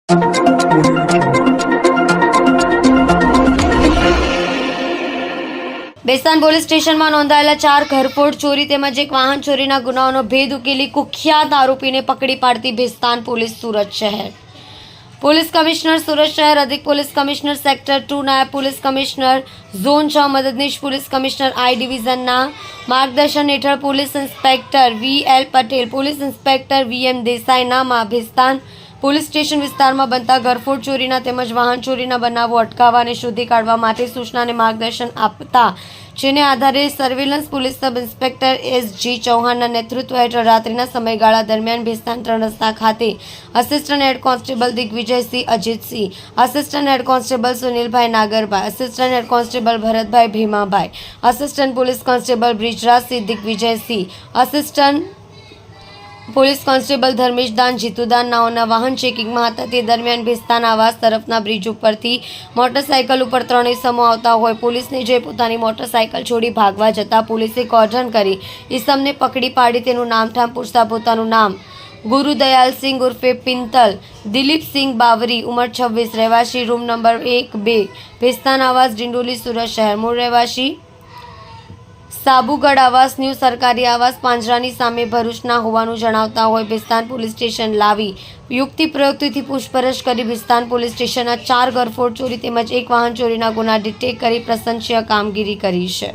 Bestan police સ્ટેશનમાં નોંધાયેલા 4 ઘરફોડ ચોરી તેમજ એક વાહન ચોરીના ગુનાઓનો ભેદ ઉકેલી કુખ્યાત આરોપીને પકડી પાડતી બેસ્તાન પોલીસ સુરત શહેર. પોલીસ કમિશનર સુરત શહેર, અધિક પોલીસ કમિશનર સેક્ટર 2, નાયબ પોલીસ કમિશનર ઝોન 6, મદદનીશ પોલીસ કમિશનર આઈ ડિવિઝનના માર્ગદર્શન હેઠળ police inspector V L. Patel, police inspector V M. દેસાઈના બેસ્તાન પોલીસ સ્ટેશન વિસ્તારમાં બનતા ઘરફોડ ચોરીના તેમજ વાહન ચોરીના બનાવો અટકાવવા અને શોધી કાઢવા માટે સૂચના અને માર્ગદર્શન આપતા, જેને આધારે surveillance police sub inspector S G. ચૌહાણના નેતૃત્વ હેઠળ રાત્રિના સમયગાળા દરમિયાન બેસ્તાન 3 રસ્તા ખાતે assistant head constable Digvijaysinh Ajitsinh, assistant head constable Sunilbhai Nagarbhai, assistant head constable Bharatbhai Bhimabhai, assistant police constable Brijrajsinh Digvijaysinh, assistant police constable Dharmeshdan Jitudan નાઓના વાહન ચેકિંગમાં હતા. તે દરમિયાન બેસ્તાન આવાસ તરફના બ્રિજ ઉપરથી મોટરસાઇકલ ઉપર 3 ઇસમો આવતા હોય પોલીસને જોઈ પોતાની મોટરસાઇકલ છોડી ભાગવા જતા પોલીસે કોર્ડન કરી ઇસમને પકડી પાડી તેનું નામઠામ પૂછતા પોતાનું નામ ગુરુદયાલસિંહ ઉર્ફે પિંતલ દિલીપસિંહ બાવરી, ઉંમર 26, રહેવાસી રૂમ નંબર 1-2, બેસ્તાન આવાસ ડિંડોલી સુરત શહેર, મૂળ રહેવાસી સાબુગઢ આવાસ ન્યૂ સરકારી આવાસ પાંજરાની સામે ભરૂચના હોવાનું જણાવતા હોય બેસ્તાન પોલીસ સ્ટેશન લાવી યુક્તિ પ્રયુક્તિથી પૂછપરછ કરી બેસ્તાન પોલીસ સ્ટેશનના 4 ઘરફોડ ચોરી તેમજ એક વાહન ચોરીના ગુના ડિટેક્ટ કરી પ્રશંસનીય કામગીરી કરી છે.